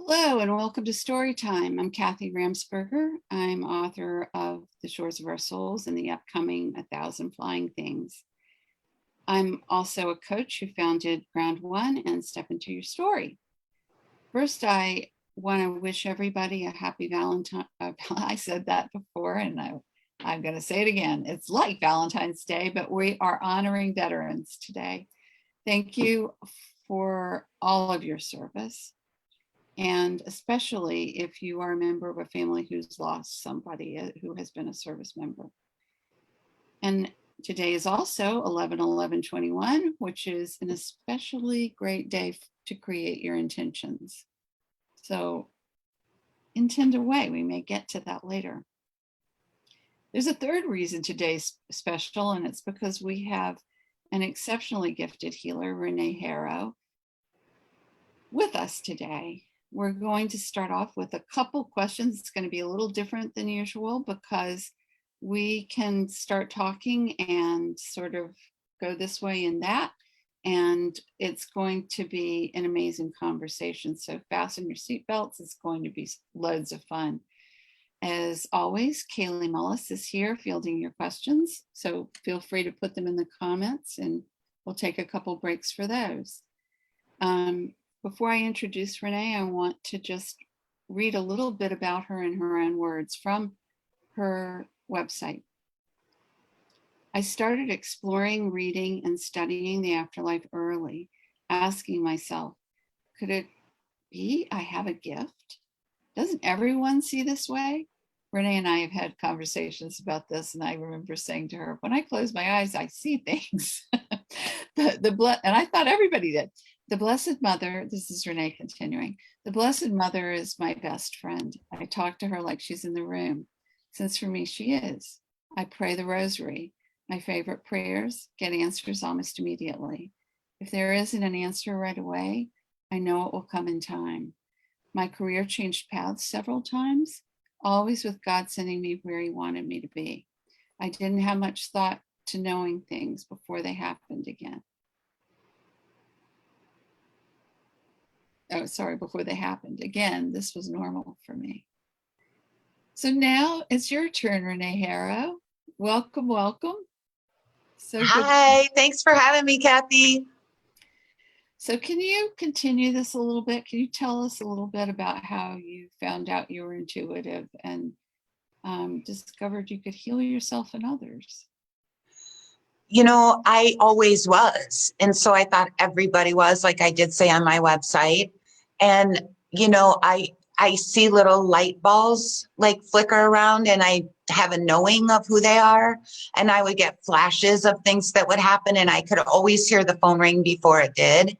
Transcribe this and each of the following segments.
Hello and welcome to Storytime. I'm Kathy Ramsberger. I'm author of The Shores of Our Souls and the upcoming 1,000 Flying Things. I'm also a coach who founded Ground One and Step Into Your Story. First, I want to wish everybody a happy Valentine. I said that before and I'm going to say it again. It's like Valentine's Day, but we are honoring veterans today. Thank you for all of your service. And especially if you are a member of a family who's lost somebody who has been a service member. And today is also 11/11/21, which is an especially great day to create your intentions. So intend away, we may get to that later. There's a third reason today's special, and it's because we have an exceptionally gifted healer, Renee Herro, with us today. We're going to start off with a couple questions. It's going to be a little different than usual because we can start talking and sort of go this way and that. And it's going to be an amazing conversation. So fasten your seatbelts. It's going to be loads of fun. As always, Kaylee Mullis is here fielding your questions. So feel free to put them in the comments and we'll take a couple breaks for those. Before I introduce Renee, I want to just read a little bit about her in her own words from her website. I started exploring, reading, and studying the afterlife early, asking myself, could it be I have a gift? Doesn't everyone see this way? Renee and I have had conversations about this, and I remember saying to her, when I close my eyes, I see things. And I thought everybody did. The Blessed Mother, this is Renee continuing, the Blessed Mother is my best friend. I talk to her like she's in the room, since for me she is. I pray the rosary. My favorite prayers get answers almost immediately. If there isn't an answer right away, I know it will come in time. My career changed paths several times, always with God sending me where he wanted me to be. I didn't have much thought to knowing things before they happened again. Before they happened. Again, this was normal for me. So now it's your turn, Renee Herro. Welcome, welcome. So hi, thanks for having me, Kathy. So can you continue this a little bit? Can you tell us a little bit about how you found out you were intuitive and discovered you could heal yourself and others? You know, I always was. And so I thought everybody was, like I did say on my website. And, you know, I see little light balls like flicker around and I have a knowing of who they are. And I would get flashes of things that would happen. And I could always hear the phone ring before it did.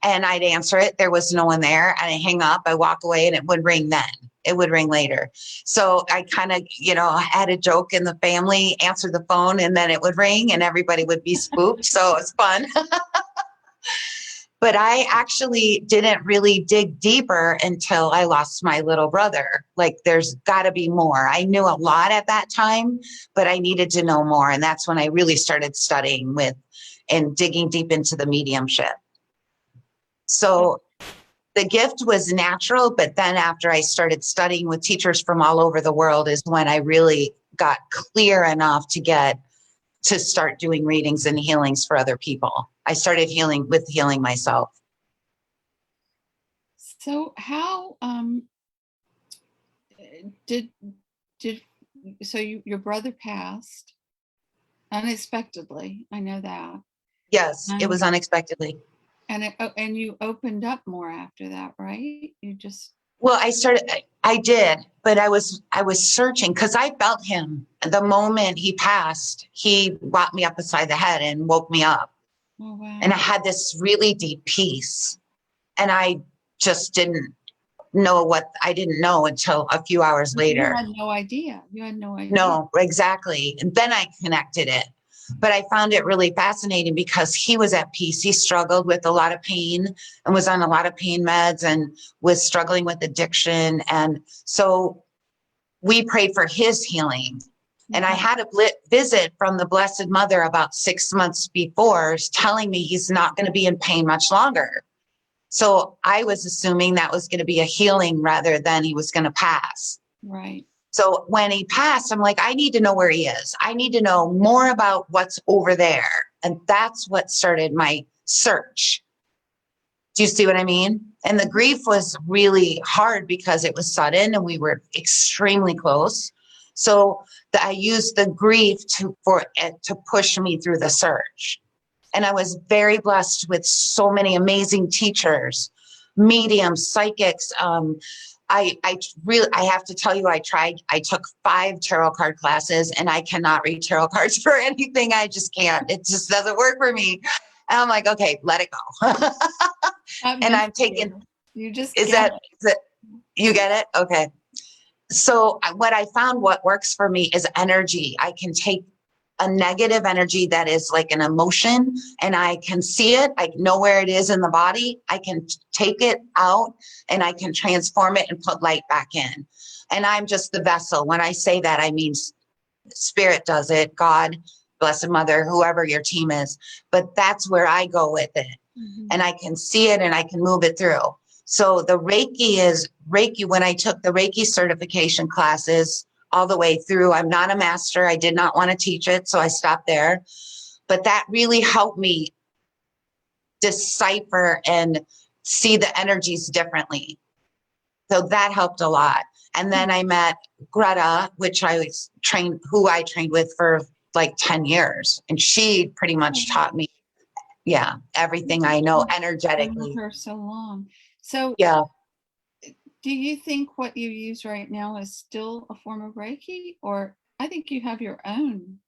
And I'd answer it. There was no one there. And I hang up, I walk away and it would ring then. It would ring later. So I kind of, you know, had a joke in the family, answer the phone and then it would ring and everybody would be spooked. So it was fun. But I actually didn't really dig deeper until I lost my little brother. Like there's got to be more. I knew a lot at that time, but I needed to know more. And that's when I really started studying with and digging deep into the mediumship. So the gift was natural, but then after I started studying with teachers from all over the world is when I really got clear enough to start doing readings and healings for other people. I started healing myself. So how your brother passed unexpectedly? I know that. Yes, it was unexpectedly. And you opened up more after that, right? Well, I did, but I was searching because I felt him the moment he passed. He whopped me up beside the head and woke me up. Oh, wow. And I had this really deep peace and I just didn't know I didn't know until a few hours later. You had no idea. No, exactly. And then I connected it. But I found it really fascinating because he was at peace. He struggled with a lot of pain and was on a lot of pain meds and was struggling with addiction. And so we prayed for his healing. And I had a visit from the Blessed Mother about 6 months before telling me he's not going to be in pain much longer. So I was assuming that was going to be a healing rather than he was going to pass. Right. So when he passed, I'm like, I need to know where he is. I need to know more about what's over there. And that's what started my search. Do you see what I mean? And the grief was really hard because it was sudden and we were extremely close. So I used the grief to push me through the search. And I was very blessed with so many amazing teachers, mediums, psychics. I have to tell you, I took 5 tarot card classes and I cannot read tarot cards for anything. I just can't. It just doesn't work for me. And I'm like, okay, let it go. And I'm taking, you just is that you get it? Okay. So what I found, what works for me is energy. I can take a negative energy that is like an emotion and I can see it. I know where it is in the body. I can take it out and I can transform it and put light back in. And I'm just the vessel. When I say that, I mean, spirit does it, God, Blessed Mother, whoever your team is, but that's where I go with it. Mm-hmm. And I can see it and I can move it through. So the Reiki, when I took the Reiki certification classes all the way through, I'm not a master. I did not want to teach it, so I stopped there. But that really helped me decipher and see the energies differently. So that helped a lot. And then I met Greta, who I trained with for like 10 years. And she pretty much taught me, everything I know energetically. For so long. So yeah. Do you think what you use right now is still a form of Reiki, or I think you have your own?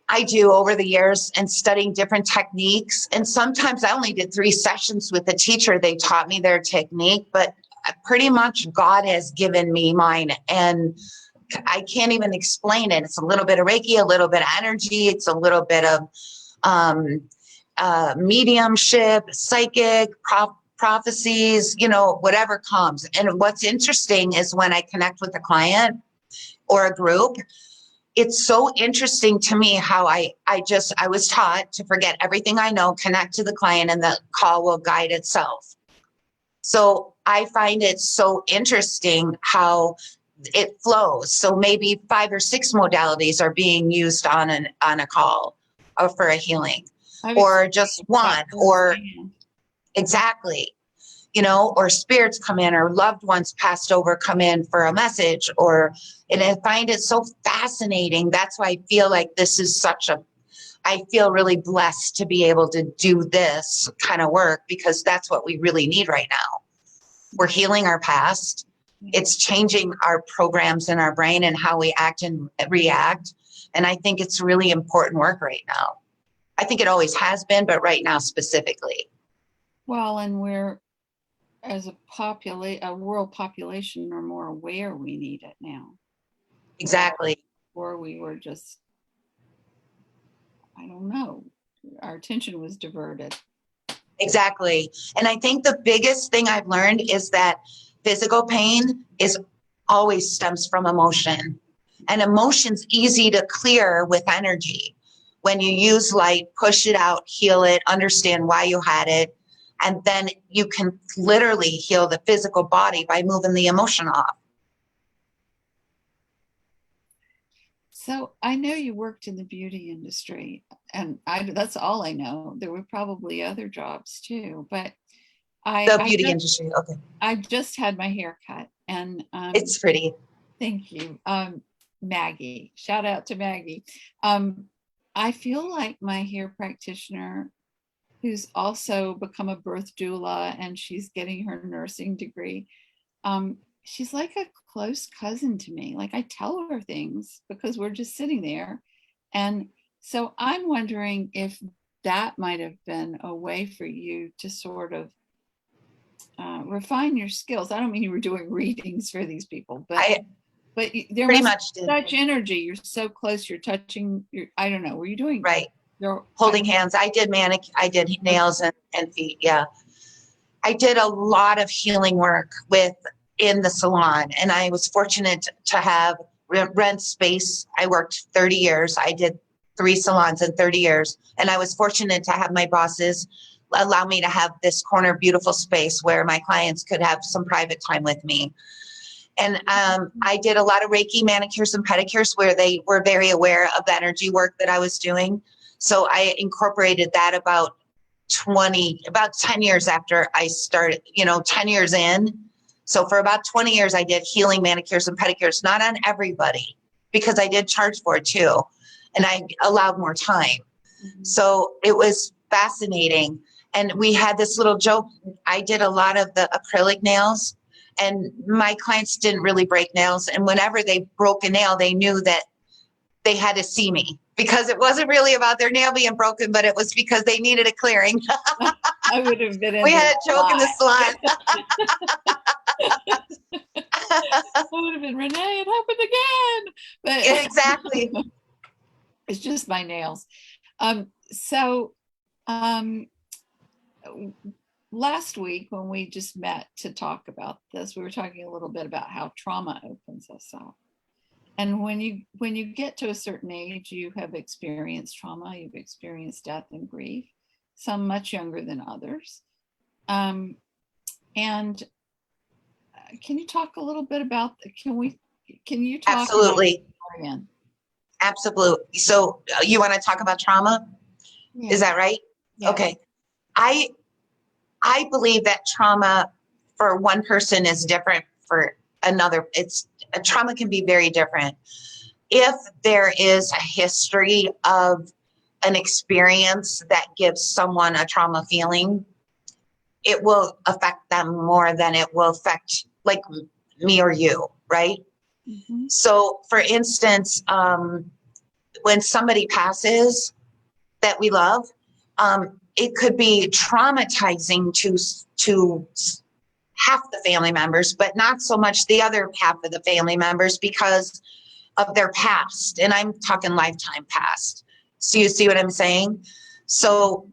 I do over the years and studying different techniques. And sometimes I only did 3 sessions with a teacher. They taught me their technique, but pretty much God has given me mine. And I can't even explain it. It's a little bit of Reiki, a little bit of energy. It's a little bit of mediumship, psychic, prophecies, whatever comes. And what's interesting is when I connect with a client or a group, it's so interesting to me how I was taught to forget everything I know, connect to the client, and the call will guide itself. So I find it so interesting how it flows. So maybe 5 or 6 modalities are being used on a call or for a healing, or just one, or exactly, or spirits come in, or loved ones passed over come in for a message, and I find it so fascinating. That's why I feel like this is I feel really blessed to be able to do this kind of work, because that's what we really need right now. We're healing our past. It's changing our programs in our brain and how we act and react. And I think it's really important work right now. I think it always has been, but right now specifically. Well, and we're, as a world population, are more aware we need it now. Exactly. Or we were just, I don't know, our attention was diverted. Exactly. And I think the biggest thing I've learned is that physical pain always stems from emotion. And emotion's easy to clear with energy. When you use light, push it out, heal it, understand why you had it. And then you can literally heal the physical body by moving the emotion off. So I know you worked in the beauty industry, and that's all I know. There were probably other jobs too, but the beauty industry. Okay. I just had my hair cut, and it's pretty. Thank you. Maggie, shout out to Maggie. I feel like my hair practitioner, who's also become a birth doula and she's getting her nursing degree, she's like a close cousin to me. Like, I tell her things because we're just sitting there. And so I'm wondering if that might have been a way for you to sort of refine your skills. I don't mean you were doing readings for these people, but there must be such energy. You're so close. You're touching. I don't know. Were you doing right? Holding hands. I did I did nails and feet. Yeah, I did a lot of healing work in the salon, and I was fortunate to have rent space. I worked 30 years. I did 3 salons in 30 years, and I was fortunate to have my bosses allow me to have this corner beautiful space where my clients could have some private time with me. And I did a lot of Reiki manicures and pedicures where they were very aware of the energy work that I was doing. So I incorporated that about 10 years after I started, 10 years in. So for about 20 years, I did healing manicures and pedicures, not on everybody, because I did charge for it too. And I allowed more time. Mhm. So it was fascinating. And we had this little joke. I did a lot of the acrylic nails, and my clients didn't really break nails. And whenever they broke a nail, they knew that they had to see me, because it wasn't really about their nail being broken, but it was because they needed a clearing. I would have been in We there had a a joke in the lot. salon. I would have been, Renee, it happened again. Exactly. But it's just my nails. So last week when we just met to talk about this, we were talking a little bit about how trauma opens us up. And when you get to a certain age, you have experienced trauma, you've experienced death and grief, some much younger than others. And can you talk a little bit about, can you talk Absolutely. about Absolutely. So you want to talk about trauma? Yeah. Is that right? Yeah. Okay. I believe that trauma for one person is different for another. Trauma can be very different. If there is a history of an experience that gives someone a trauma feeling, it will affect them more than it will affect like me or you, right? Mm-hmm. So for instance, when somebody passes that we love, it could be traumatizing to half the family members, but not so much the other half of the family members because of their past. And I'm talking lifetime past. So you see what I'm saying? So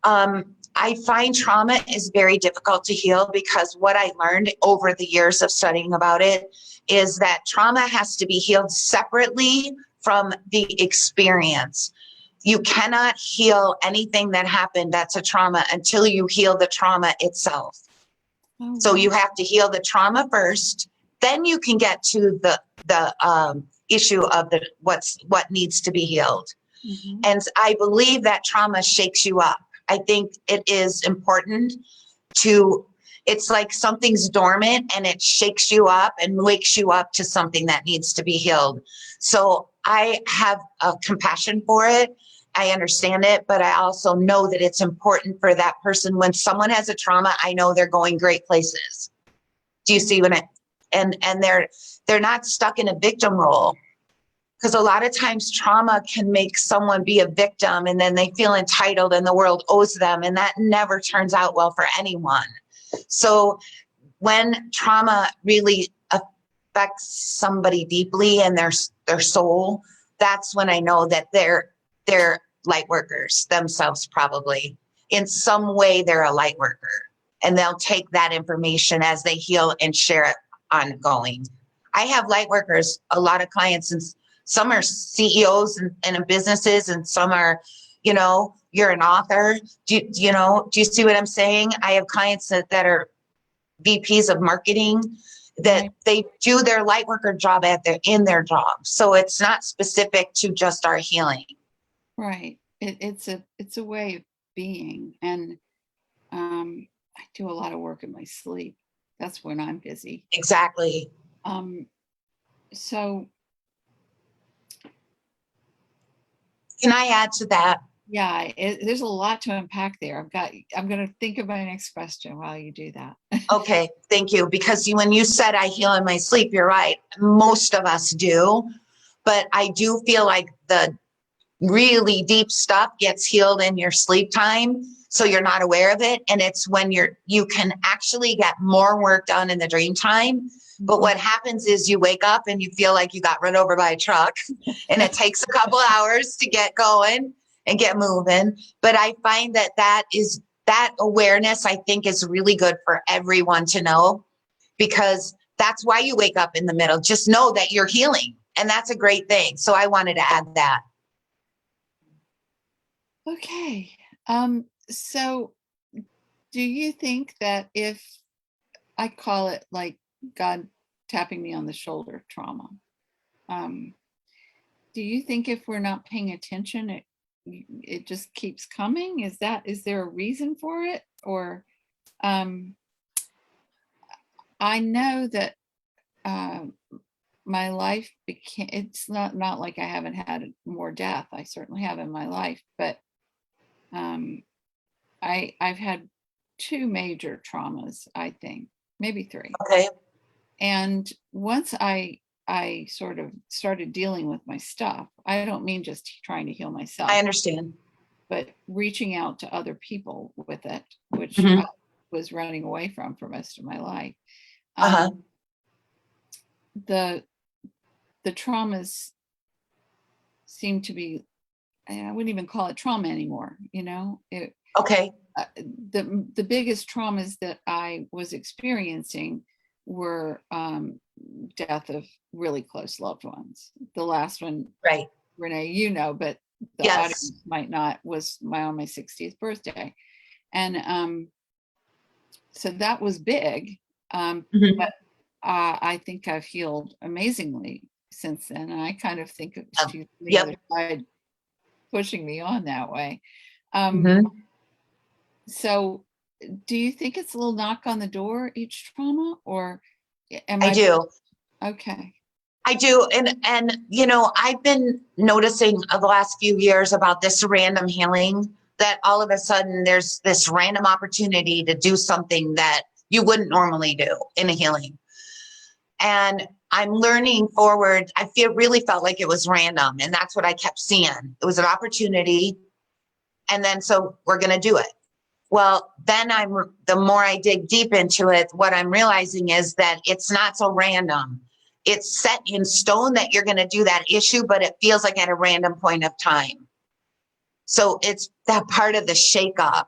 I find trauma is very difficult to heal, because what I learned over the years of studying about it is that trauma has to be healed separately from the experience. You cannot heal anything that happened that's a trauma until you heal the trauma itself. Oh, So wow. you have to heal the trauma first, then you can get to the issue of what needs to be healed. Mm-hmm. And I believe that trauma shakes you up. I think it is important it's like something's dormant and it shakes you up and wakes you up to something that needs to be healed. So I have a compassion for it. I understand it, but I also know that it's important for that person. When someone has a trauma, I know they're going great places. Do you see what and they're not stuck in a victim role? Because a lot of times trauma can make someone be a victim and then they feel entitled and the world owes them. And that never turns out well for anyone. So when trauma really affects somebody deeply and their soul, that's when I know that they're light workers themselves, probably. In some way, they're a light worker. And they'll take that information as they heal and share it ongoing. I have light workers, a lot of clients, and some are CEOs and businesses, and some are, you're an author. Do you see what I'm saying? I have clients that are VPs of marketing, that Right. they do their light worker job in their job. So it's not specific to just our healing. Right. It's a way of being. And I do a lot of work in my sleep. That's when I'm busy. Exactly. So Can I add to that? yeah, there's a lot to unpack there. I'm going to think of my next question while you do that. Okay, thank you. Because when you said I heal in my sleep, you're right. Most of us do. But I do feel like the really deep stuff gets healed in your sleep time, so you're not aware of it. And it's when you can actually get more work done in the dream time. But what happens is you wake up and you feel like you got run over by a truck, and it takes a couple hours to get going and get moving. But I find that awareness, I think, is really good for everyone to know, because that's why you wake up in the middle. Just know that you're healing, and that's a great thing. So I wanted to add that. Okay. So Do you think that if I call it like God tapping me on the shoulder trauma, um, do you think if we're not paying attention, it just keeps coming? Is there a reason for it? Or um, I know that uh, my life became, it's not like I haven't had more death. I certainly have in my life, but um, I've had two major traumas, I think, maybe three. Okay. And once I sort of started dealing with my stuff, I don't mean just trying to heal I myself, understand. but reaching out to other people with it, which Mhm. I was running away from for most of my life. Uh-huh. The the traumas seem to be, I wouldn't even call it trauma anymore, you know. Okay. The biggest traumas that I was experiencing were death of really close loved ones. The last one, Right. Renee, you know, but the Yes. audience might not, was on my 60th birthday. And so that was big. Mhm. But I think I've healed amazingly since then. And I kind of think she's on the other Yep. side pushing me on that way. Um, Mhm. so do you think it's a little knock on the door, each trauma, or am I I do. okay? I do. And I've been noticing of the last few years about this random healing, that all of a sudden there's this random opportunity to do something that you wouldn't normally do in a healing. And I'm learning forward. Really felt like it was random. And that's what I kept seeing. It was an opportunity. And then so we're going to do it. Well, then the more I dig deep into it, what I'm realizing is that it's not so random. It's set in stone that you're going to do that issue, but it feels like at a random point of time. So it's that part of the shakeup.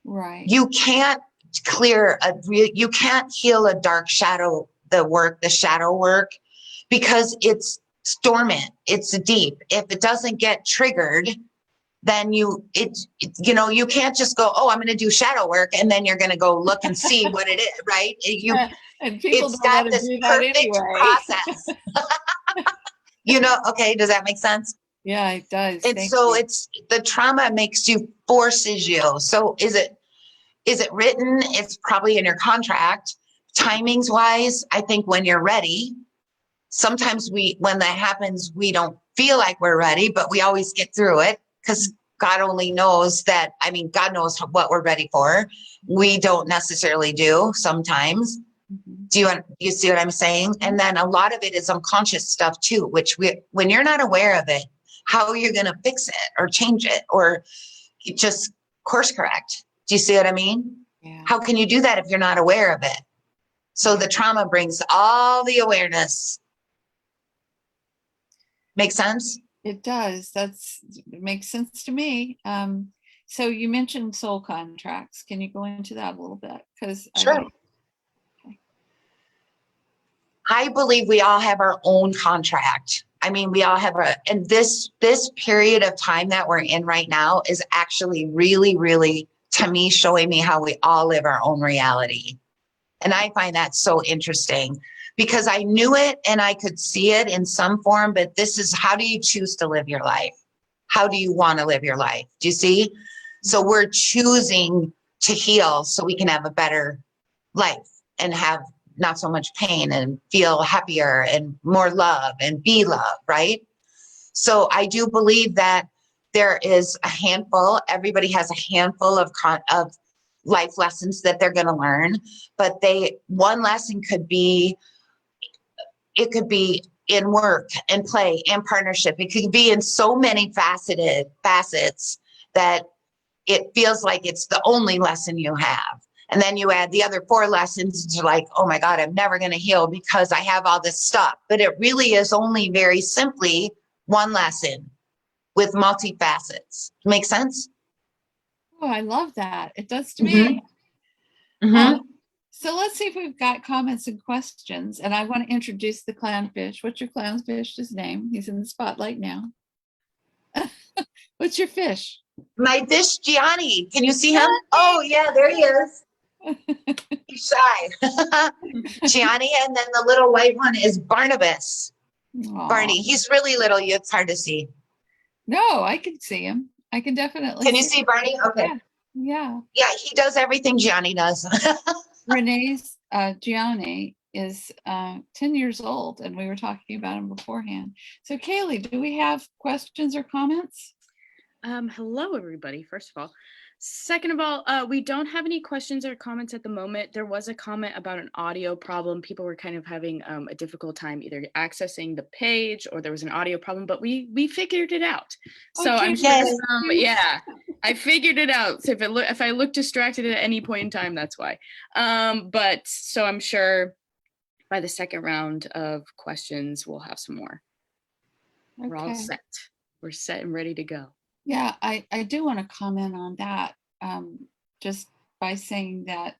Right. You can't you can't heal a dark shadow, the shadow work, because it's dormant, it's deep. If it doesn't get triggered, then you can't just go, oh, I'm going to do shadow work, and then you're going to go look and see what it is, right? And people It's don't want got to this do that perfect anyway. process. Okay, does that make sense? Yeah, it does. And Thank so you. it's the trauma forces you. So is it written? It's probably in your contract. Timings wise, I think when you're ready. Sometimes when that happens, we don't feel like we're ready, but we always get through it, because God only knows that. I mean, God knows what we're ready for. We don't necessarily do sometimes. Mhm. Do you see what I'm saying? And then a lot of it is unconscious stuff too, which when you're not aware of it, how you're going to fix it or change it or just course correct. Do you see what I mean? Yeah. How can you do that if you're not aware of it? So Yeah. the trauma brings all the awareness. Make sense? It does. It makes sense to me. So you mentioned soul contracts. Can you go into that a little bit? Because I Sure. like, okay. I believe we all have our own contract. I mean, we all have and this period of time that we're in right now is actually really, really, to me, showing me how we all live our own reality. And I find that so interesting, because I knew it and I could see it in some form, but this is, how do you choose to live your life? How do you want to live your life? Do you see? So we're choosing to heal so we can have a better life and have not so much pain and feel happier and more love and be love, right? So I do believe that there is a handful, everybody has a handful of life lessons that they're going to learn, but one lesson it could be in work and play and partnership. It could be in so many facets that it feels like it's the only lesson you have. And then you add the other 4 lessons, and you're like, oh my God, I'm never going to heal because I have all this stuff. But it really is only very simply one lesson with multi-facets. Make sense? Oh, I love that. It does to me. Mm-hmm. Um, Mm-hmm. so let's see if we've got comments and questions. And I want to introduce the clownfish. What's your clownfish's name? He's in the spotlight now. What's your fish? My fish, Gianni. Can you see him? Johnny. Oh, yeah, there he is. He's shy. Gianni, and then the little white one is Barnabas. Aw. Barney, he's really little. It's hard to see. No, I can see him. I can definitely Can you see see him. Barney? Okay. Yeah. Yeah. Yeah, he does everything Gianni does. Renee's Gianni is 10 years old, and we were talking about him beforehand. So Kaylee, do we have questions or comments? Hello, everybody, first of all. Second of all, we don't have any questions or comments at the moment. There was a comment about an audio problem. People were kind of having a difficult time either accessing the page, or there was an audio problem, but we figured it out. So Okay, I'm sure, Yay. yeah, I figured it out. So if I look distracted at any point in time, that's why. But so I'm sure by the second round of questions, we'll have some more. We're all Okay. set. We're set and ready to go. Yeah, I do want to comment on that, just by saying that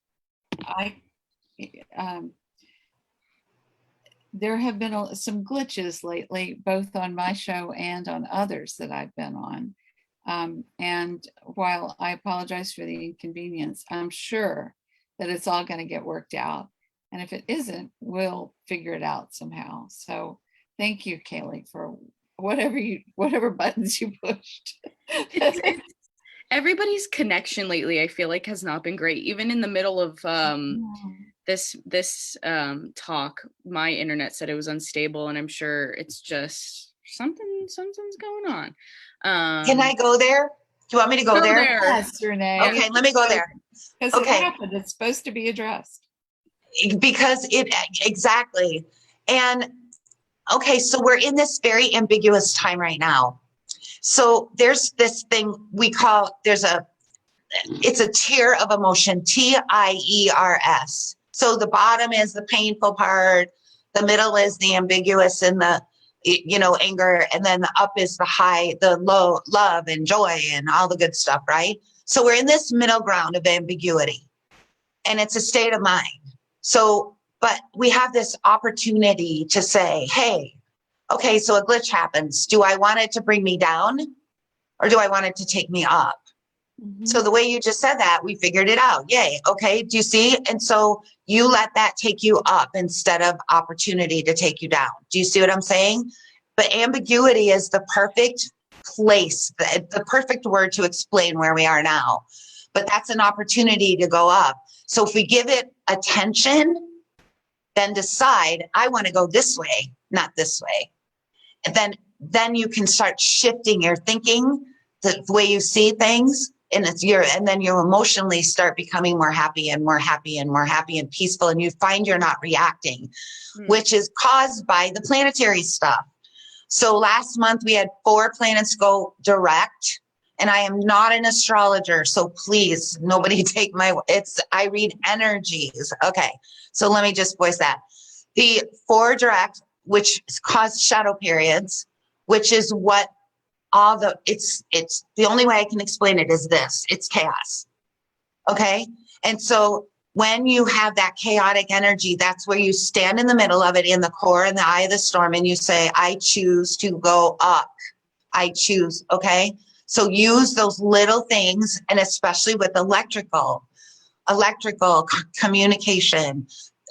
um, there have been some glitches lately, both on my show and on others that I've been on. And while I apologize for the inconvenience, I'm sure that it's all going to get worked out. And if it isn't, we'll figure it out somehow. So thank you, Kaylee, for whatever buttons you pushed. Everybody's connection lately, I feel like, has not been great. Even in the middle of this talk, my internet said it was unstable, and I'm sure it's just something's going on. Can I go there? Do you want me to go there? Yes, Renee. Okay, let me go there. Because Okay. it happened. It's supposed to be addressed. Because exactly. And okay, so we're in this very ambiguous time right now. So there's this thing we call, it's a tier of emotion, TIERS. So the bottom is the painful part, the middle is the ambiguous and the, anger, and then the up is the high, the low, love and joy and all the good stuff, right? So we're in this middle ground of ambiguity, and it's a state of mind. So, but we have this opportunity to say, hey, okay, so a glitch happens. Do I want it to bring me down, or do I want it to take me up? Mm-hmm. So the way you just said that, we figured it out. Yay. Okay. Do you see? And so you let that take you up instead of opportunity to take you down. Do you see what I'm saying? But ambiguity is the perfect place, the perfect word to explain where we are now. But that's an opportunity to go up. So if we give it attention, then decide, I want to go this way, not this way. And then you can start shifting your thinking, the way you see things, and then you emotionally start becoming more happy and more happy and more happy and peaceful, and you find you're not reacting, which is caused by the planetary stuff. So last month we had 4 planets go direct, and I am not an astrologer, so please, nobody take I read energies. Okay, so let me just voice that. The 4 direct, which caused shadow periods, which is what it's the only way I can explain it is this, it's chaos. Okay. And so when you have that chaotic energy, that's where you stand in the middle of it, in the core, in the eye of the storm, and you say, I choose to go up. I choose. Okay. So use those little things, and especially with electrical communication,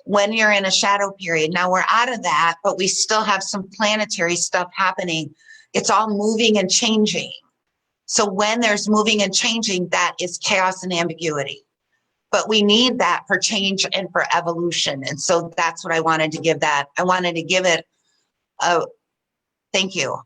when you're in a shadow period. Now we're out of that, but we still have some planetary stuff happening. It's all moving and changing. So when there's moving and changing, that is chaos and ambiguity. But we need that for change and for evolution. And so that's what I wanted to give that. I wanted to give it a thank you.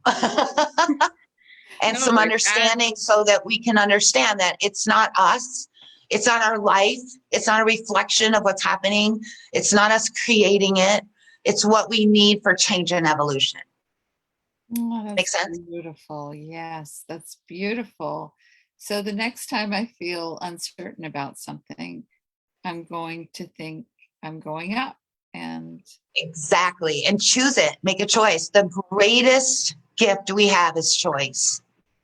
And some understanding, so that we can understand that it's not us. It's not our life. It's not a reflection of what's happening. It's not us creating it. It's what we need for change and evolution. Oh, that's Makes sense? beautiful. Yes, that's beautiful. So the next time I feel uncertain about something, I'm going to think I'm going up. And exactly. And choose it. Make a choice. The greatest gift we have is choice.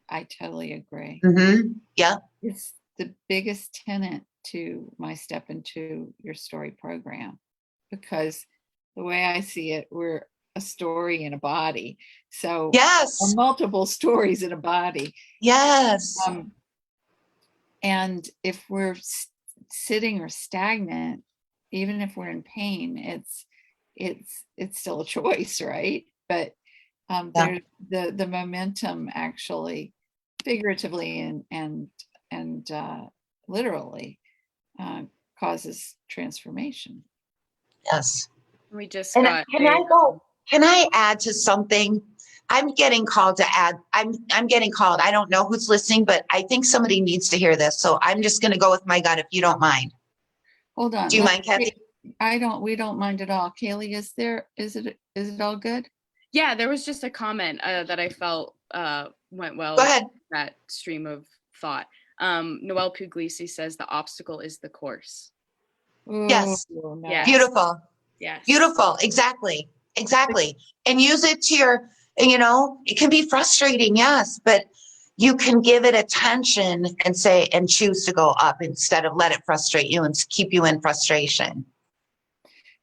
I totally agree. Mm-hmm. Yeah. It's the biggest tenet to my Step Into Your Story program, because the way I see it, we're a story in a body. So yes, multiple stories in a body. Yes. And if we're sitting or stagnant, even if we're in pain, it's still a choice, right? But Yeah. the momentum actually, figuratively and literally, causes transformation. Yes. We just And got can I add to something? I'm getting called to add. I'm getting called. I don't know who's listening, but I think somebody needs to hear this. So I'm just going to go with my gut if you don't mind. Hold on. Do you mind, Kathy? We don't mind at all. Kaylee, is it all good? Yeah, there was just a comment that I felt went well. Go ahead. That stream of thought. Noelle Puglisi says the obstacle is the course. Yes. Oh, no. Yes. Beautiful. Yes. Beautiful. Exactly. Exactly. And use it to your, it can be frustrating. Yes. But you can give it attention and say, and choose to go up instead of let it frustrate you and keep you in frustration.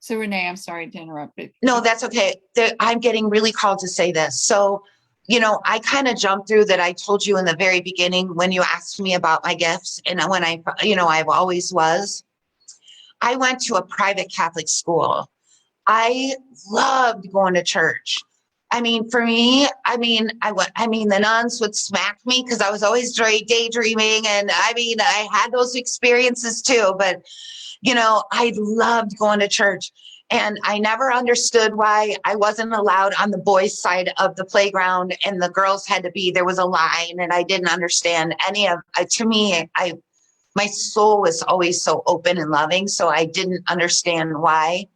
So Renee, I'm sorry to interrupt. But No, that's okay. I'm getting really called to say this. So, I kind of jumped through that. I told you in the very beginning when you asked me about my gifts, and when I've always was. I went to a private Catholic school. I loved going to church. I mean, for me, the nuns would smack me because I was always daydreaming. And I had those experiences too, but I loved going to church. And I never understood why I wasn't allowed on the boys' side of the playground and the girls had to be, there was a line, and I didn't understand any of, to me, my soul was always so open and loving. So I didn't understand why,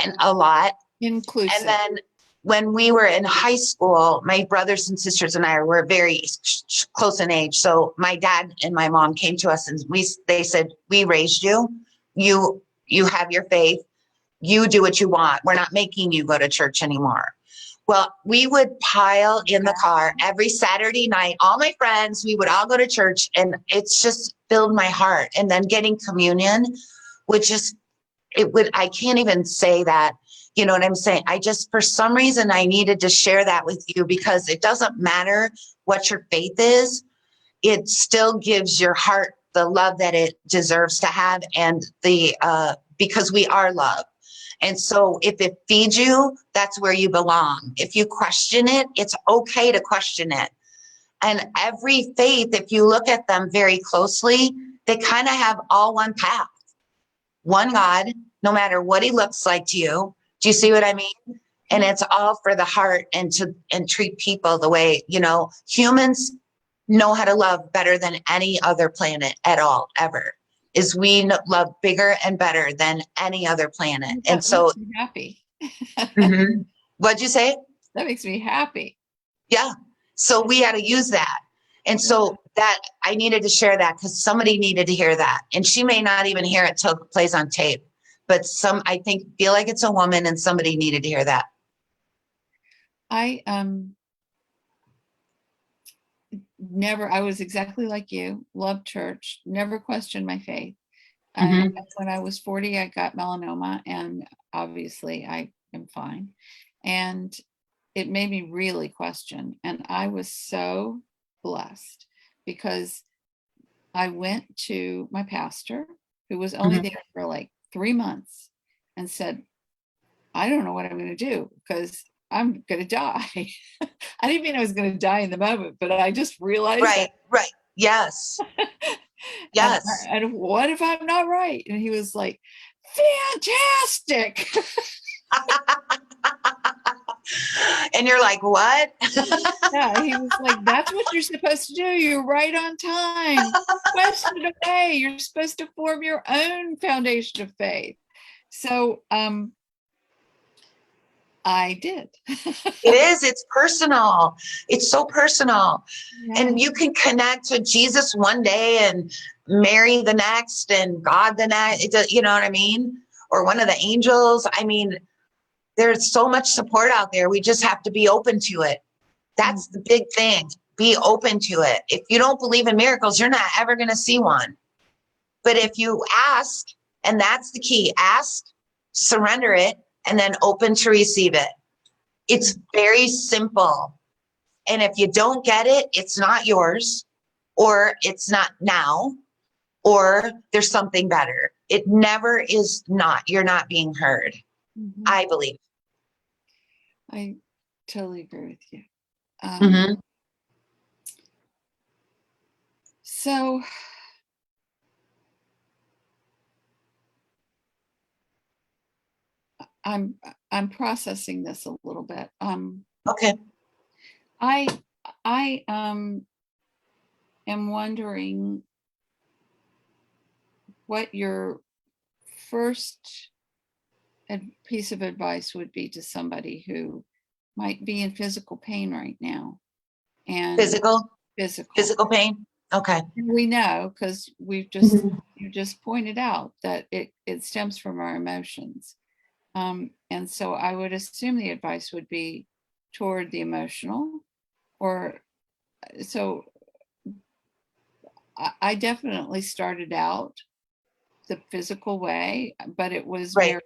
and a lot. inclusive. And then when we were in high school, my brothers and sisters and I were very close in age. So my dad and my mom came to us and they said, we raised you. You have your faith. You do what you want. We're not making you go to church anymore. Well, we would pile in the car every Saturday night. All my friends, we would all go to church, and it's just filled my heart. And then getting communion, I can't even say that. You know what I'm saying? For some reason, I needed to share that with you because it doesn't matter what your faith is. It still gives your heart the love that it deserves to have, and because we are love. And so if it feeds you, that's where you belong. If you question it, it's okay to question it. And every faith, if you look at them very closely, they kind of have all one path, one God, no matter what he looks like to you. Do you see what I mean? And it's all for the heart and treat people the way, humans know how to love better than any other planet at all, ever. Is we love bigger and better than any other planet. That and so makes me happy. What'd you say? That makes me happy. Yeah. So we had to use that. And so that I needed to share that because somebody needed to hear that. And she may not even hear it till it plays on tape. But I feel like it's a woman and somebody needed to hear that. I was exactly like you, loved church, never questioned my faith. When I was 40, I got melanoma, and obviously I am fine. And it made me really question. And I was so blessed because I went to my pastor, who was only there for like 3 months, and said, I don't know what I'm going to do because I'm going to die. I didn't mean I was going to die in the moment, but I just realized Right. Yes. And, Yes. and what if I'm not right? And he was like, fantastic. And you're like, what? Yeah, he was like, that's what you're supposed to do. You're right on time. Question of faith. You're supposed to form your own foundation of faith. So I did. It is. It's personal. It's so personal. Yeah. And you can connect to Jesus one day and Mary the next and God the next. You know what I mean? Or one of the angels. I mean, there's so much support out there. We just have to be open to it. That's the big thing. Be open to it. If you don't believe in miracles, you're not ever going to see one. But if you ask, and that's the key, ask, surrender it, and then open to receive it. It's very simple. And if you don't get it, it's not yours, or it's not now. or there's something better. It never is not, you're not being heard, I believe. I totally agree with you. Mhm. So I'm processing this a little bit. Okay. I am wondering what your first piece of advice would be to somebody who might be in physical pain right now. And Physical pain. Okay. And we know because you just pointed out that it stems from our emotions. And so I would assume the advice would be toward the emotional, or so I definitely started out the physical way, but it was Right.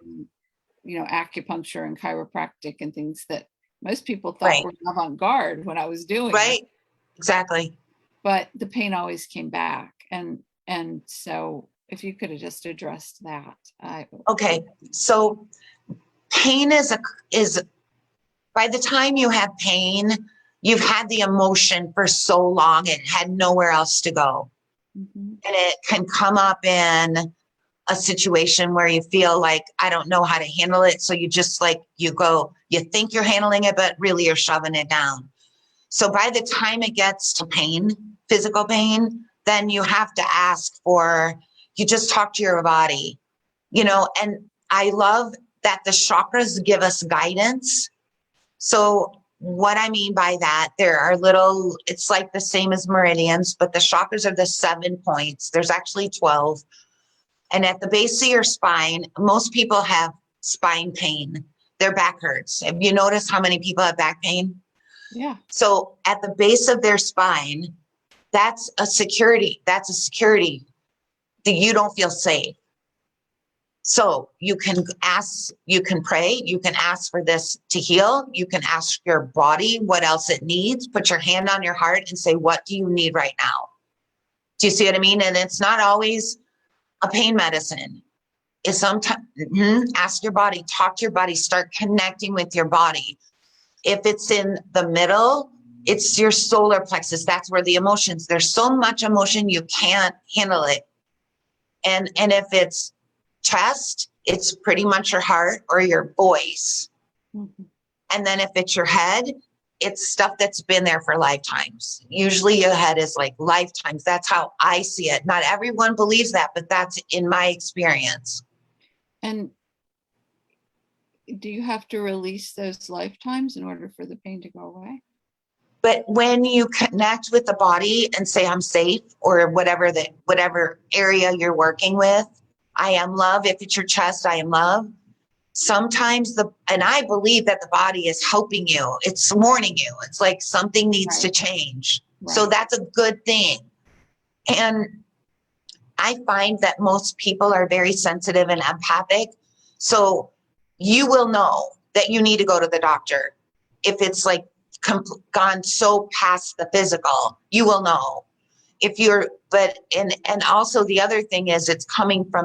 very, acupuncture and chiropractic and things that most people thought Right. were avant-garde when I was doing it. Right. Exactly. But the pain always came back. And so if you could have just addressed that. Okay. So pain is by the time you have pain, you've had the emotion for so long, it had nowhere else to go. Mhm. And it can come up in a situation where you feel like, I don't know how to handle it. So you just you think you're handling it, but really you're shoving it down. So by the time it gets to pain, physical pain, then you have to you just talk to your body, and I love that the chakras give us guidance. So what I mean by that, it's like the same as meridians, but the chakras are the 7 points. There's actually 12. And at the base of your spine, most people have spine pain. Their back hurts. Have you noticed how many people have back pain? Yeah. So at the base of their spine, that's a security. That's a security that you don't feel safe. So you can pray, you can ask for this to heal. You can ask your body what else it needs. Put your hand on your heart and say, what do you need right now? Do you see what I mean? And it's not always a pain medicine. It's sometimes ask your body, talk to your body, start connecting with your body. If it's in the middle, it's your solar plexus. That's where the emotions, there's so much emotion, you can't handle it. And if it's chest, it's pretty much your heart or your voice. Mhm. And then if it's your head, it's stuff that's been there for lifetimes. Usually your head is like lifetimes. That's how I see it. Not everyone believes that, but that's in my experience. And do you have to release those lifetimes in order for the pain to go away? But when you connect with the body and say, I'm safe, or whatever area you're working with, I am love. If it's your chest, I am love. Sometimes and I believe that the body is helping you. It's warning you. It's like something needs to change. So Right. that's a good thing. And I find that most people are very sensitive and empathic. So you will know that you need to go to the doctor. If it's like gone so past the physical, you will know. And also the other thing is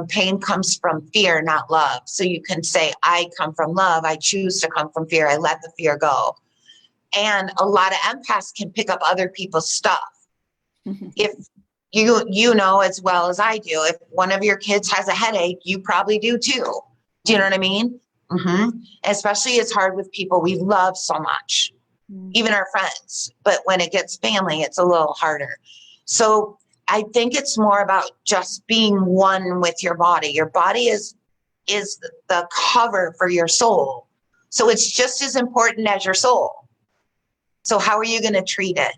pain comes from fear, not love. So you can say, I come from love. I choose to come from fear. I let the fear go. And a lot of empaths can pick up other people's stuff. If you know as well as I do, if one of your kids has a headache, you probably do too. Do you know what I mean? Especially it's hard with people we love so much, even our friends. But when it gets family, it's a little harder. So I think it's more about just being one with your body. Your body is the cover for your soul. So it's just as important as your soul. So how are you going to treat it?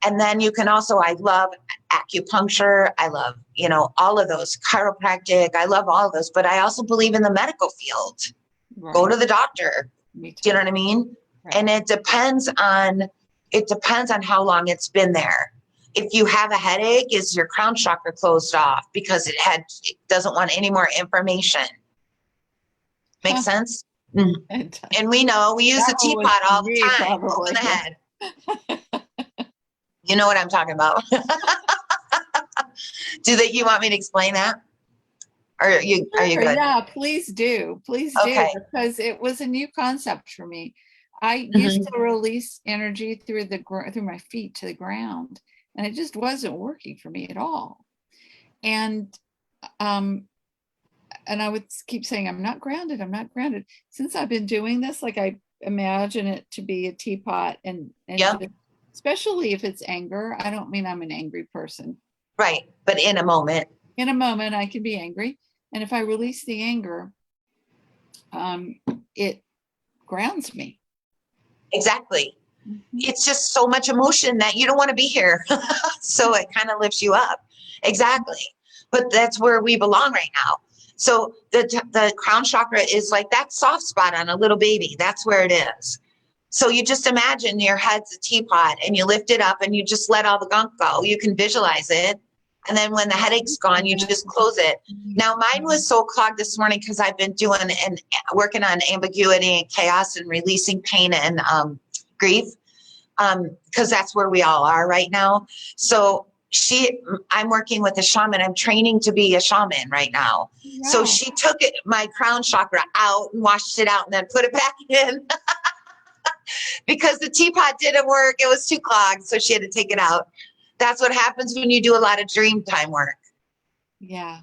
And then you can also, I love acupuncture. I love, all of those, chiropractic. I love all of those, but I also believe in the medical field. Right. Go to the doctor. Me too. Do you know what I mean? Right. And it depends on how long it's been there. If you have a headache, is your crown chakra closed off because it doesn't want any more information? Make sense? And we know we use a teapot all the time. Open the head. You know what I'm talking about. You want me to explain that? Or are you Sure, good? yeah, please do. Please do, Okay. because it was a new concept for me. I used Mhm. to release energy through through my feet to the ground, and it just wasn't working for me at all. And um and I would keep saying, I'm not grounded, I'm not grounded. Since I've been doing this, like I imagine it to be a teapot and Yep. just, especially if it's anger. I don't mean I'm an angry person. Right. But in a moment. In a moment, I can be angry. And if I release the anger, it grounds me. Exactly. Mhm. It's just so much emotion that you don't want to be here. So it kind of lifts you up. Exactly. But that's where we belong right now. So the crown chakra is like that soft spot on a little baby. That's where it is. So you just imagine your head's a teapot and you lift it up and you just let all the gunk go. You can visualize it. And then when the headache's gone, you just close it. Now mine was so clogged this morning because I've been doing and working on ambiguity and chaos and releasing pain and grief. Because that's where we all are right now. So I'm working with a shaman. I'm training to be a shaman right now. So Wow. she took my crown chakra out and washed it out and then put it back in because the teapot didn't work. It was too clogged. So she had to take it out. That's what happens when you do a lot of dream time work. Yeah.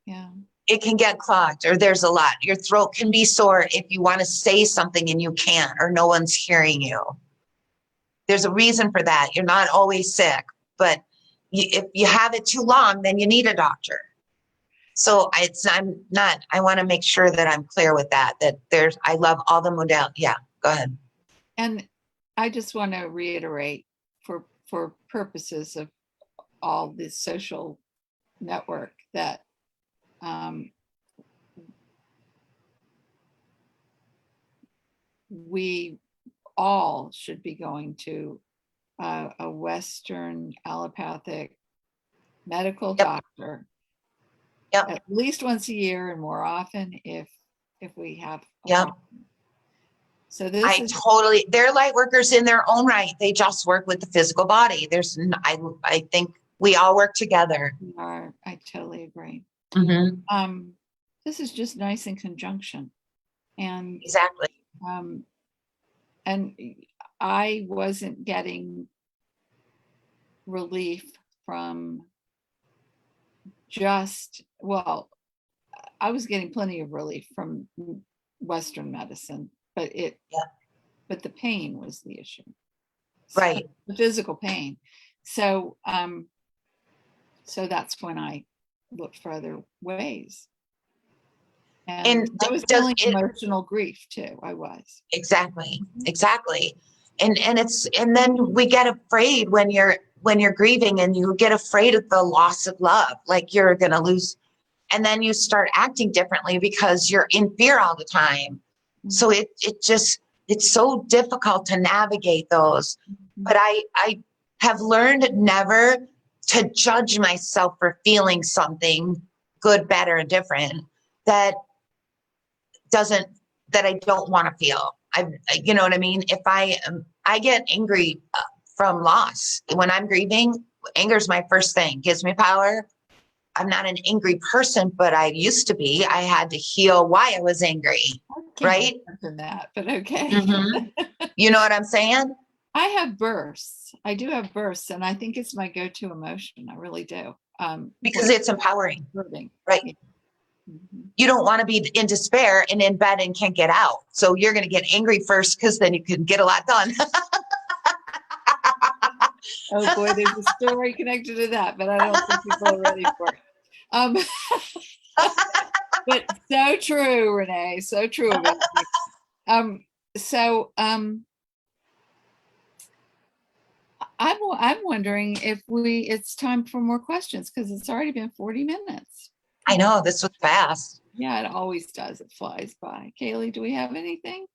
Yeah. It can get clogged or there's a lot. Your throat can be sore if you want to say something and you can't or no one's hearing you. There's a reason for that. You're not always sick, but if you have it too long, then you need a doctor. So I want to make sure that I'm clear with that I love all the modalities. Yeah, go ahead. And I just want to reiterate for purposes of all this social network that we all should be going to a Western allopathic medical Yep. doctor Yep. at least once a year and more often if we have a Yep. problem. So this is They're light workers in their own right. They just work with the physical body. I think we all work together. I totally agree. Mm-hmm. This is just nice in conjunction. And Exactly. and I wasn't getting relief from I was getting plenty of relief from Western medicine, but the pain was the issue. Right. The physical pain. So so that's when I looked for other ways. And I was feeling emotional grief too. I was. Exactly. And then we get afraid when you're grieving and you get afraid of the loss of love, like you're going to lose. And then you start acting differently because you're in fear all the time. So it's so difficult to navigate those. But I have learned never to judge myself for feeling something good, better, and different that I don't want to feel. You know what I mean? If I get angry from loss when I'm grieving. Anger is my first thing. Gives me power. I'm not an angry person, but I used to be. I had to heal why I was angry. Right? That, but okay. Mm-hmm. You know what I'm saying? I have bursts. I do have bursts, and I think it's my go-to emotion. I really do. Because it's empowering, right? Yeah. Mm-hmm. You don't want to be in despair and in bed and can't get out. So you're going to get angry first because then you can get a lot done. Oh boy, there's a story connected to that, but I don't think people are ready for it. But so true, Renee. So true about you. I'm wondering if it's time for more questions because it's already been 40 minutes. I know, this was fast. Yeah, it always does. It flies by. Kaylee, do we have anything?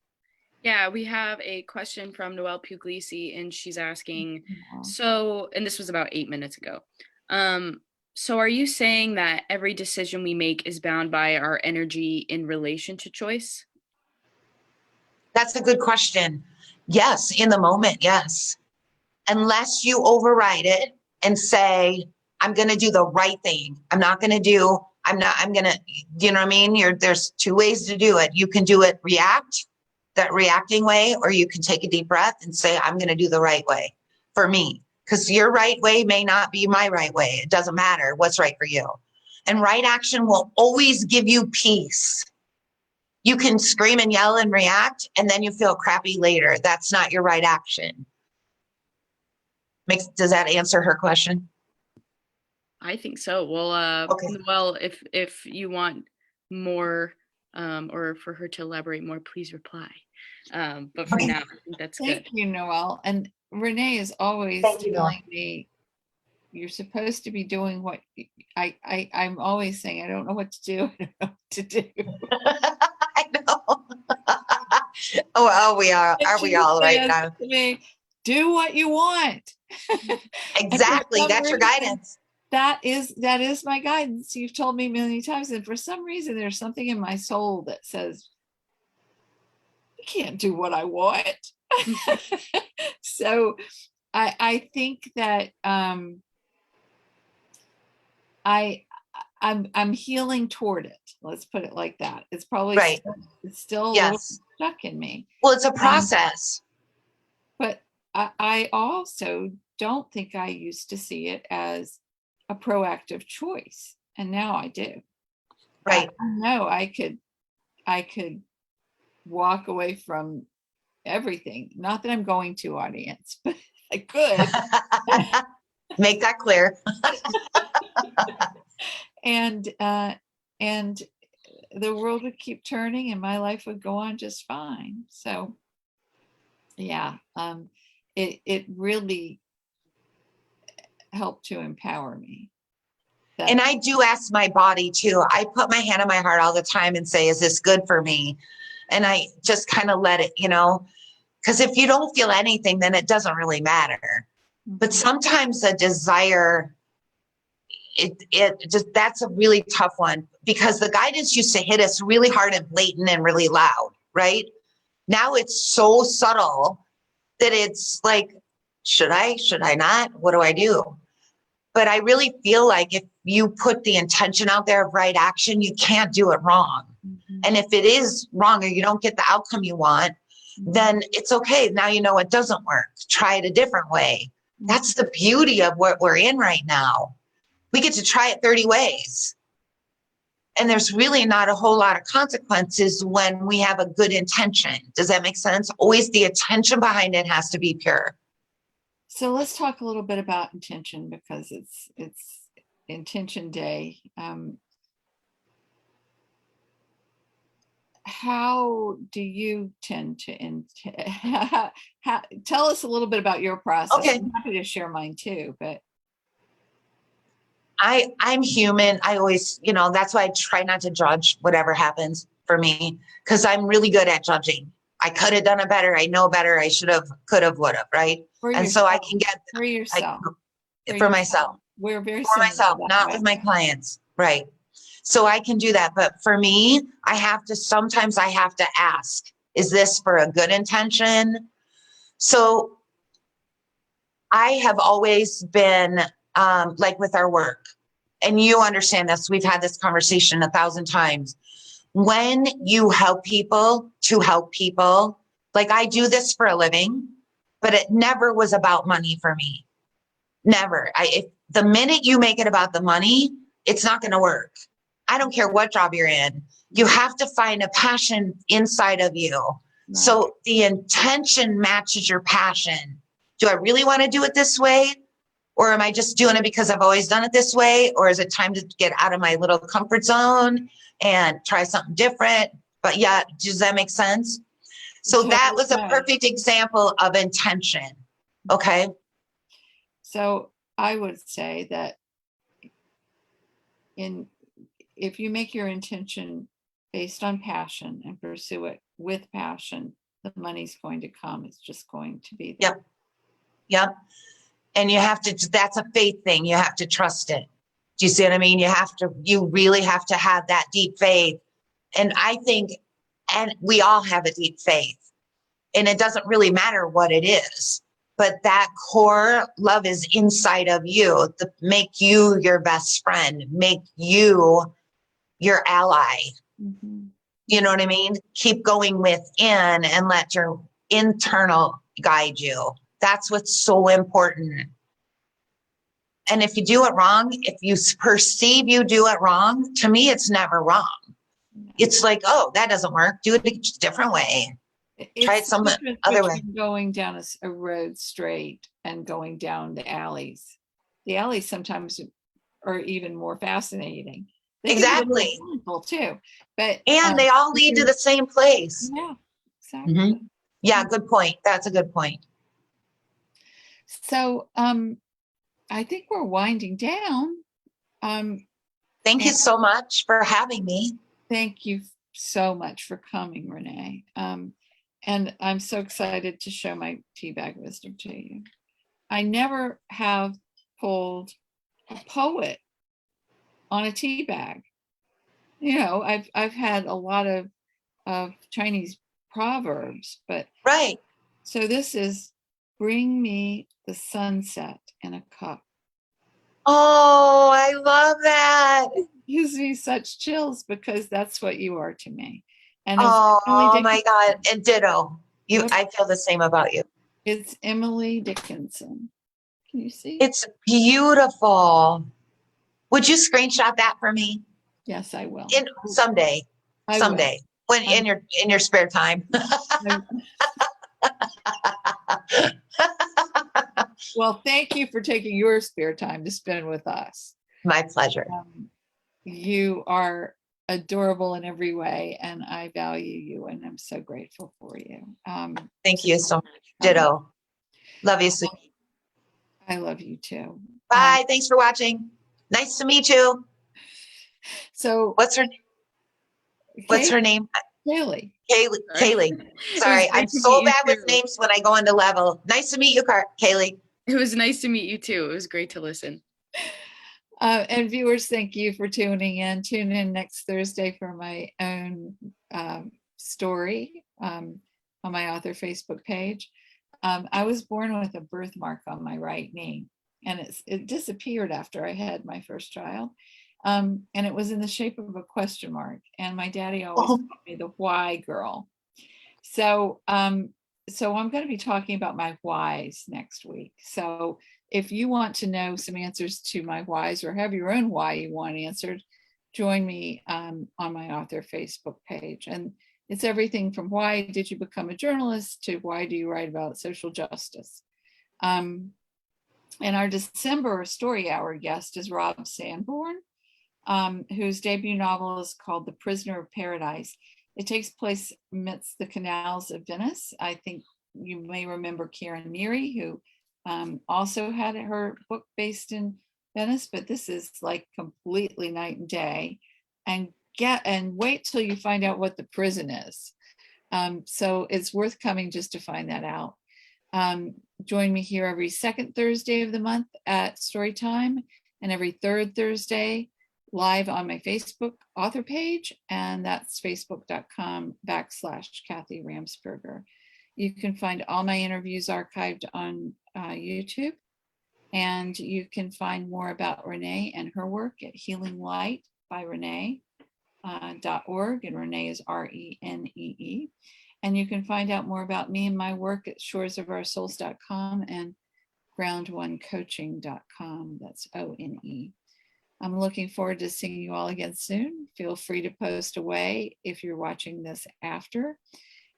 Yeah, we have a question from Noelle Puglisi, and she's asking, and this was about 8 minutes ago. So are you saying that every decision we make is bound by our energy in relation to choice? That's a good question. Yes, in the moment, yes. Unless you override it and say, I'm going to do the right thing. I'm going to, you know what I mean? There's two ways to do it. You can do it that reacting way, or you can take a deep breath and say, I'm going to do the right way for me. Because your right way may not be my right way. It doesn't matter what's right for you. And right action will always give you peace. You can scream and yell and react, and then you feel crappy later. That's not your right action. Does that answer her question? I think so. Well, Okay. well, if you want more, or for her to elaborate more, please reply. But for Okay. now, I think that's Thank good. you, Noelle. And Renee is always Thank you, Noelle. telling me, you're supposed to be doing what I'm always saying, I don't know what to do. I don't know what to do. I know. Oh, we are. And Are we she all right says now? to me, do what you want. And for Exactly. some That's your reason, guidance. that is my guidance. You've told me a million times, and for some reason there's something in my soul that says, you can't do what I want. So I think that I'm healing toward it. Let's put it like that. It's probably Right. it's still a little Yes. stuck in me. Well, it's a process. But I also don't think I used to see it as a proactive choice, and now I do. Right. I know I could walk away from everything. Not that I'm going to, audience, but I could. Make that clear. And the world would keep turning and my life would go on just fine. So yeah, it really helped to empower me. And I do ask my body too. I put my hand on my heart all the time and say, is this good for me? And I just kind of let it, because if you don't feel anything, then it doesn't really matter. But sometimes a desire, that's a really tough one, because the guidance used to hit us really hard and blatant and really loud, right? Now it's so subtle that it's like, should I not? What do I do? But I really feel like if you put the intention out there of right action, you can't do it wrong. And if it is wrong or you don't get the outcome you want, then it's okay. Now you know it doesn't work. Try it a different way. That's the beauty of what we're in right now. We get to try it 30 ways. And there's really not a whole lot of consequences when we have a good intention. Does that make sense? Always the intention behind it has to be pure. So let's talk a little bit about intention, because it's intention day. How do you tend to tell us a little bit about your process? Okay. I'm happy to share mine too, but I'm human. I always, that's why I try not to judge whatever happens for me, because I'm really good at judging. I could have done it better. I know better. I should have, could have, would have, right? And so I can get for yourself. For myself. We're very For myself, not with my clients. Right. So I can do that. But for me, sometimes I have to ask, is this for a good intention? So I have always been like with our work, and you understand this, we've had this conversation 1,000 times. When you help people to help people, like I do this for a living, but it never was about money for me. Never. If the minute you make it about the money, it's not going to work. I don't care what job you're in. You have to find a passion inside of you. Right. So the intention matches your passion. Do I really want to do it this way? Or am I just doing it because I've always done it this way? Or is it time to get out of my little comfort zone and try something different? But yeah, does that make sense? So that was a perfect example of intention. Okay. So I would say that if you make your intention based on passion and pursue it with passion, the money's going to come. It's just going to be there. Yep. And that's a faith thing. You have to trust it. Do you see what I mean? You really have to have that deep faith. And I think, and we all have a deep faith, and it doesn't really matter what it is. but that core love is inside of you. Make you your best friend, make you your ally. Mhm. You know what I mean? Keep going within and let your internal guide you. That's what's so important. And if you do it wrong, if you perceive you do it wrong, to me, it's never wrong. It's like, oh, that doesn't work. Do it a different way. Try it It's the some difference other way. between going down a road straight and going down the alleys. The alleys sometimes are even more fascinating. They can be a little Exactly. painful too, but And they all lead to the same place. yeah, exactly. Mhm. Yeah, good point. That's a good point. So I think we're winding down. Thank you And so much for having me. thank you so much for coming, Renee. And I'm so excited to show my tea bag wisdom to you. I never have pulled a poet on a tea bag. You know, I've had a lot of Chinese proverbs, but Right. so this is bring me the sunset in a cup. Oh, I love that. Gives me such chills because that's what you are to me. And it's Emily Oh my God. Dickinson. And ditto. Yep, I feel the same about you. it's Emily Dickinson. Can you see? It's beautiful. Would you screenshot that for me? Yes, I will. Someday. I will. Someday. When I'm- in your spare time. well, thank you for taking your spare time to spend with us. My pleasure. You are adorable in every way, and I value you, and I'm so grateful for you. Thank you so much. Ditto. Love you, sweetie. I love you too. Bye. Thanks for watching. Nice to meet you. So What's her name? Kaylee. Kaylee. Sorry, I'm so bad with names when I go into level. Nice to meet you, Kaylee. It was nice to meet you too. It was great to listen. And viewers, thank you for tuning in. Tune in next Thursday for my own story on my author Facebook page. I was born with a birthmark on my right knee, and it disappeared after I had my first child. And it was in the shape of a question mark. And my daddy always called me the why girl. So so I'm going to be talking about my whys next week. So if you want to know some answers to my whys or have your own why you want answered, join me on my author Facebook page. And it's everything from why did you become a journalist to why do you write about social justice. And our December Story Hour guest is Rob Sanborn, whose debut novel is called The Prisoner of Paradise. It takes place amidst the canals of Venice. I think you may remember Karen Neary, who also had her book based in Venice, but this is like completely night and day. And wait till you find out what the prison is. So it's worth coming just to find that out. Join me here every second Thursday of the month at Storytime, and every third Thursday live on my Facebook author page, and that's facebook.com/Kathy Ramsberger. You can find all my interviews archived on YouTube, and you can find more about Renee and her work at Healing Light by Renee.org, and Renee is RENEE. And you can find out more about me and my work at shoresofoursouls.com and groundonecoaching.com. That's ONE. I'm looking forward to seeing you all again soon. Feel free to post away if you're watching this after.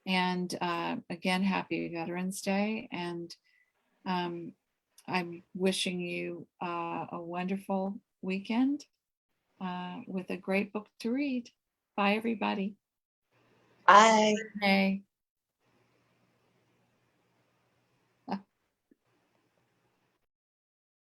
And again, happy Veterans Day. And I'm wishing you a wonderful weekend with a great book to read. Bye, everybody. Bye. Hey.